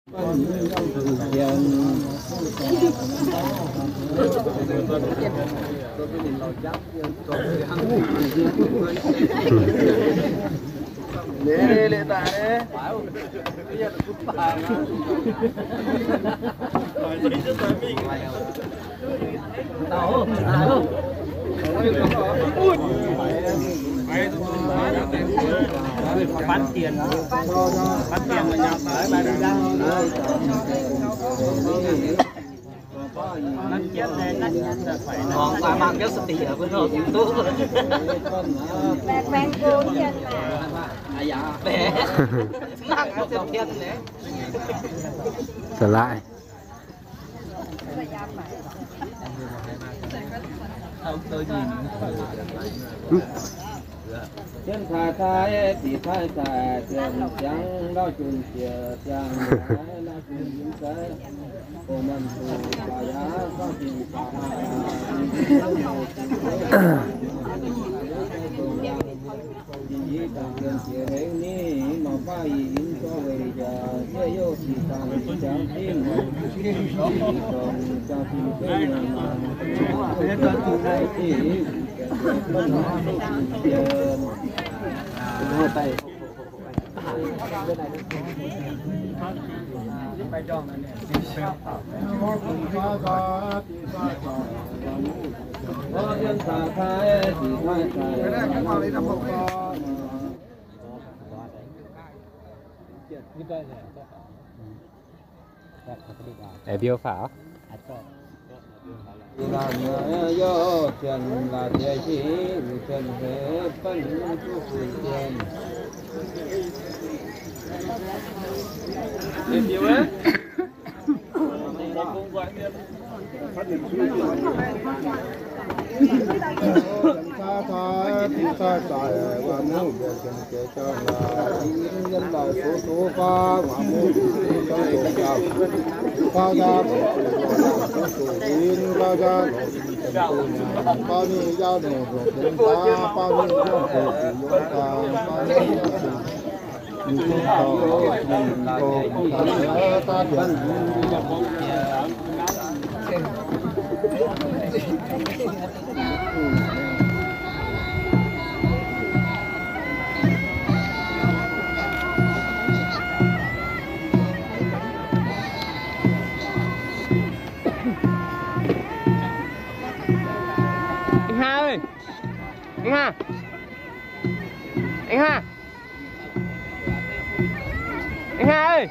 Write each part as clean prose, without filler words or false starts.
Lệ tài đấy. Bây giờ là cút bài mà. Tao không? Bán tiền mà nhập tới bài ra nó chết lên nó phải còn phải mang cái sợi ở bên đó tốt bạn cô chân mà dạ bé mang cái sợi tiền đấy trở lại không tôi nhìn chân thà thái thì thái thà chân trắng đó chun chia trắng lá chun những cái cô mình tu bà giá có tình chỉ tặng tiền chia đến ní mà phải in cho về giờ sẽ yêu chỉ tặng chẳng tin còn cho tin cái mà hết tất cả thì mình nói tiền đưa tay bay tròn này có dân thà thái thì thái để biêu phảo là nhớ do trần là địa chỉ trần thế phân chú tiền tiền nhiều ấy ta ta tại và muốn về chân kể cho là nhân là số ba mà muốn cho tổ chào bao gia số tiền bao gia bao nhiêu giao đồ tiền ta bao nhiêu giao đồ tiền ta bao nhiêu anh Hà ơi, anh Hà, anh Hà, anh Hà ơi.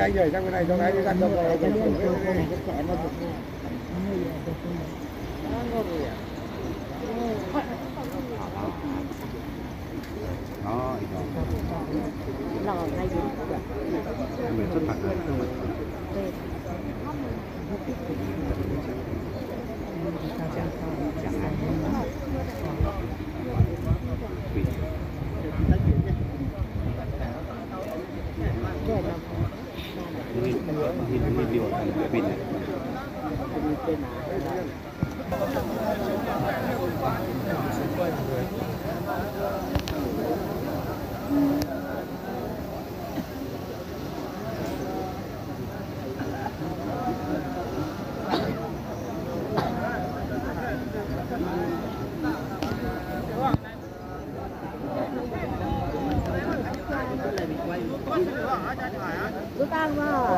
Anh gửi sang bên này cho anh đi sang đâu rồi lò ngay dưới mình xuất mặt rồi. chẳng hạn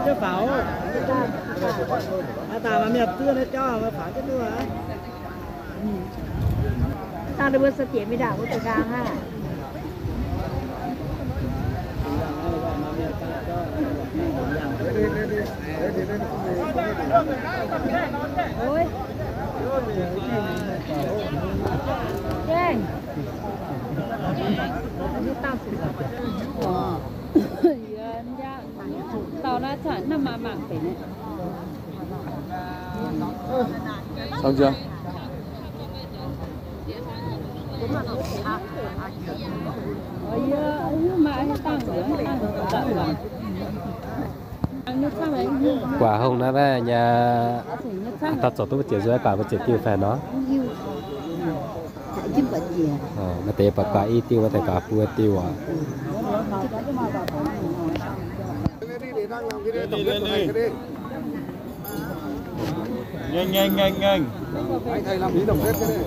Chứ pháo ta mà miệt tưa nó cho mà pháo chứ nữa ta được bớt tiền mới đảo cái gà ha ôi tao đã chọn nằm mà mạng phải này. Xong chưa? quả hồng nó là nhà ta chọn tôi chỉ rồi bà một chỉ tiêu phải nó mà tế bạc quả y tiêu mà tế cả bùa tiêu à nhanh anh thầy làm lý tổng kết cái này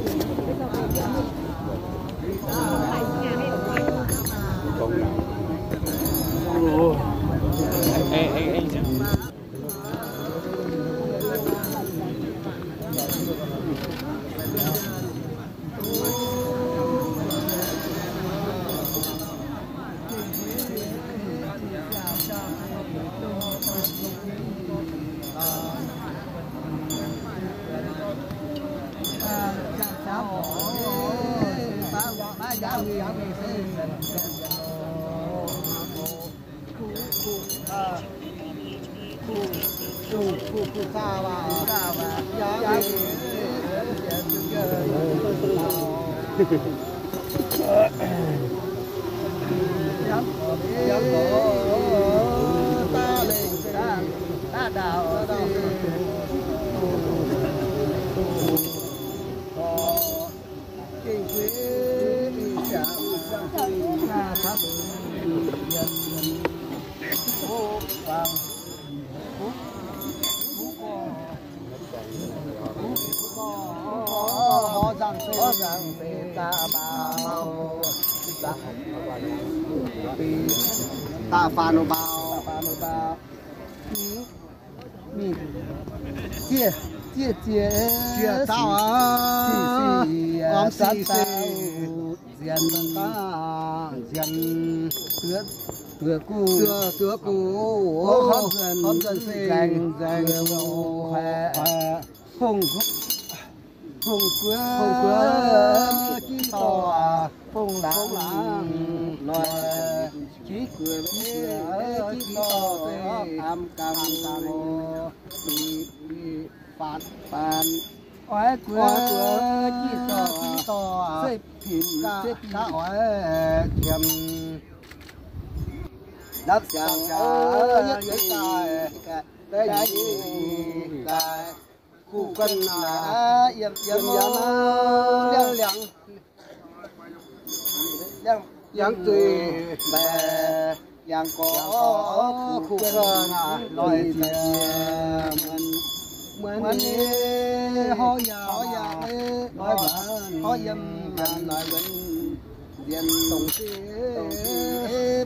anh ta pha nô bao chia tao à om xì diền ta diền tựa cú hôm dần dành hùng quê chi to phong lãng loài chí cười chi to am cam bị phạt oai quê chi to xếp cả oai kiềm đáp sang nhất tài cái gì cái khu cân yếm liang tùy bè yang có khu cân loài mượn ho ya nói ho yếm nói vẫn diền tổng sĩ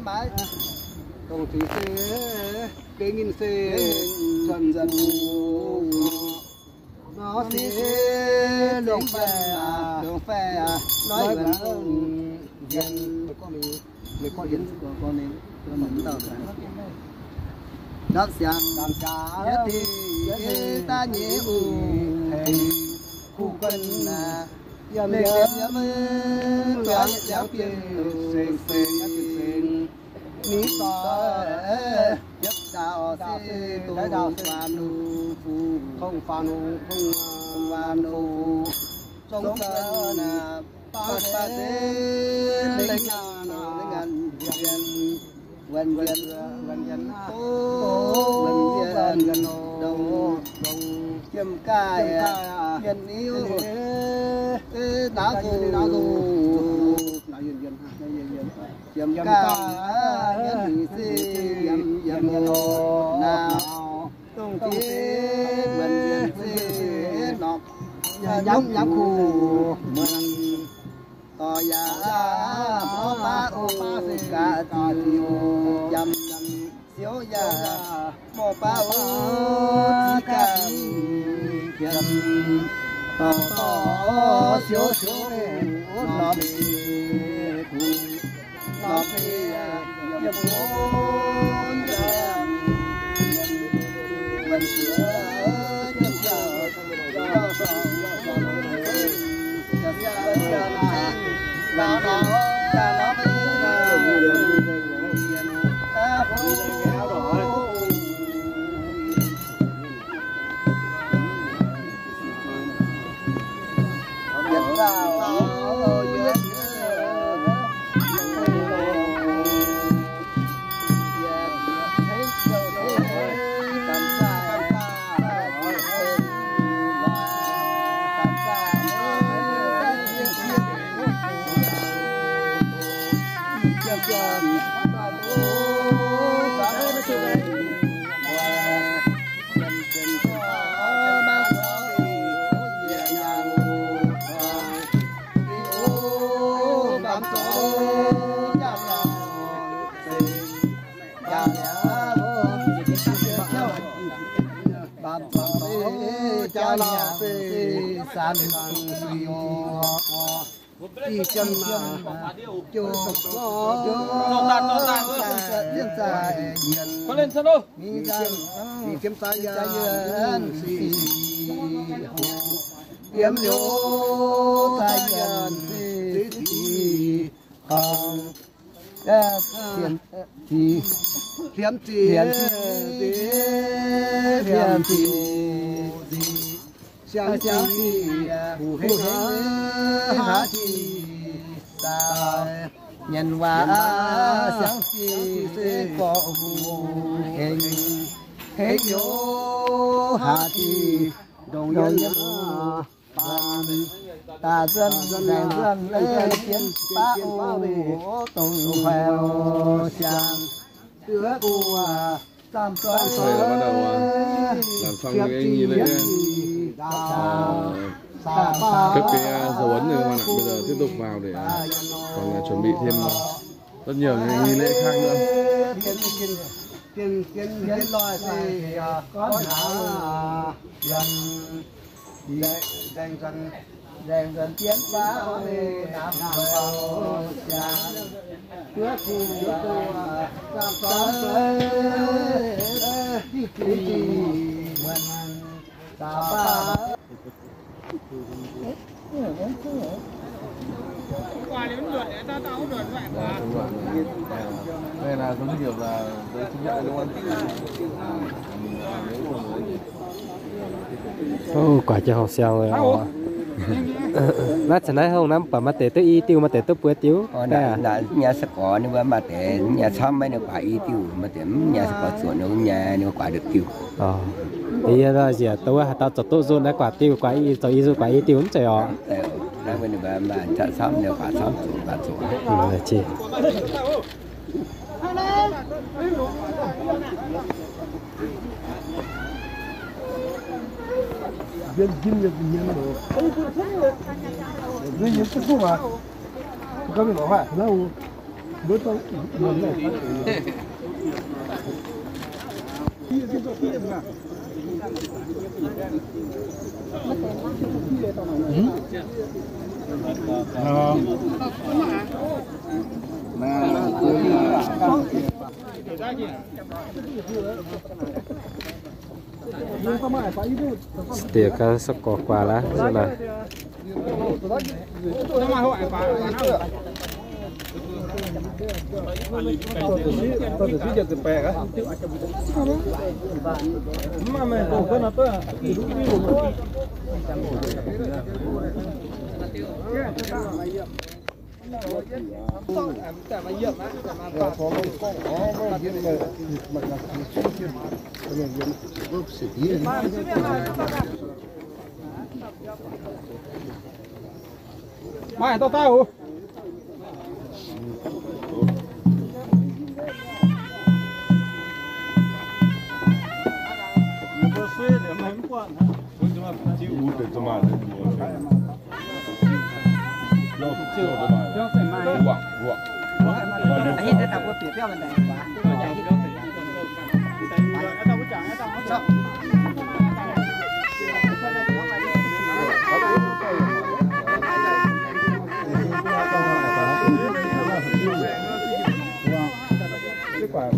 bái tổng thủy sĩ kế nghìn sĩ dần dần nó sẽ đường phè nói vẫn diền có diền con nên mình tao đáp sang nhất thì ta nhớ khu cân yếm yếm sen ní to nhất đạo se tu pha nu phu không pha nu trong sơ na pa se linh ngàn vân đông chim cài nhân yêu đá dù chim cài nhân gì yam nào tung chế mình gì nọ nhắm khu mình to ya ba ô cả tiêu yam xíu ya mò ba ô chỉ cả yam to xíu nó bị yam bốn mình sửa yam san đi chân cho liên dài có lên sân đâu đi kiếm sai nhân kiếm liêu sai nhân thì không thiền相相不黑哈气在nhân hòa相chi có phù hệ nhô hạ thì đồng nhân ban ta dân lấy kiến ba ô tùng phèo sang tứa cua tam toán bắt đầu làm xong cái nghi lễ cấp cái dấu ấn rồi các bạn ạ. Bây giờ tiếp tục vào để còn chuẩn bị thêm rất nhiều những nghi lễ khác nữa. Kiến loài thì có rèn dần tiến phá nam vào trước khi tam toán mình ta ba đây là giống kiểu là giấy chứng nhận đúng không? Quả cho học xong rồi. Nó sẽ nói không lắm, mà để tới y tiêu mà để tới bữa tiêu. Đã nhà sẽ có nhưng mà để nhà xong mấy nó quả y tiêu mà để nhà sẽ có chuẩn nó nhà nó quả được tiêu. Thì là gì tôi tao chọn tôi dùng quả tiêu quả y rồi y rồi quả y tiêu cũng trời ạ. Đang bên này mà chọn xong đều quả xong chuẩn quả chuẩn. Là chi? Dân kim được nhân đồ. Dân nhân cái số mà. Có bị bỏ hoại đâu. Bữa tôi muốn này. Tiệc sắp có quà lá rồi là แต่มาเยอะนะแต่มา พอมันก็อ๋อมันกินเลยมันก็กินมันยังรูปสี ไม่ต้องเต้า อันนี้จะทำว่าเปรียบเทียบมันได้กว่าตัวใหญ่ที่ต้อง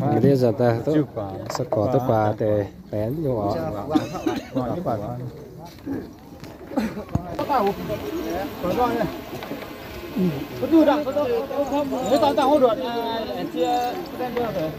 cái đấy giờ ta tốt sẽ có tốt quả để bén vô ở có đưa đặng có nếu tao tao không được chia đen đưa rồi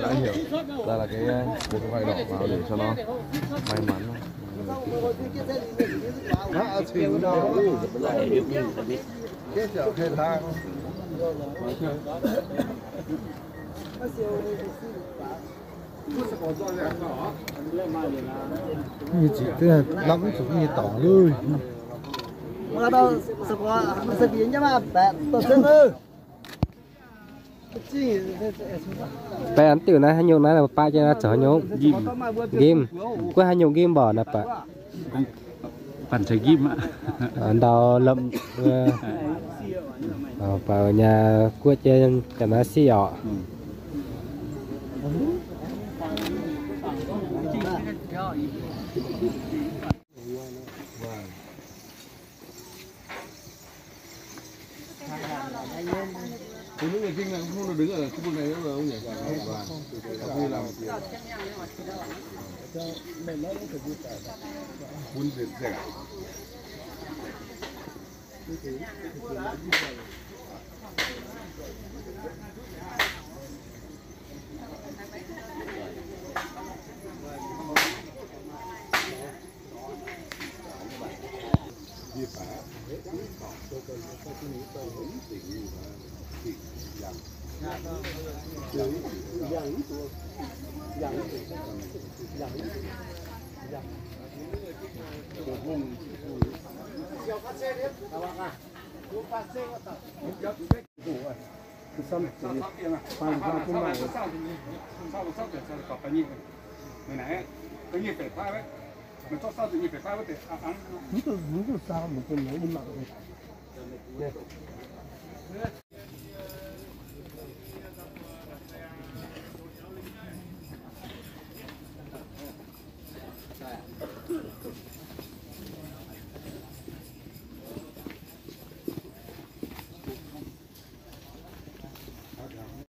đã hiểu đây là cái buộc khoai đỏ vào để cho nó may mắn nó chịu đâu cái chợ khai thang như chỉ cái lắm cũng như tỏ luôn mà đâu sập qua sập biến chứ mà tổ chức ư bén tiểu này hay nhung này là ba cho nó trở nhung game có hay nhung game bỏ nè bàปั่นใช้ยิ้มอ่ะ đầu lậm vào nhà của trên cho nó xì ọ những người kinh là không được đứng ở khu vực này nữa rồi không nhỉ? Như là quân Việt rẻ.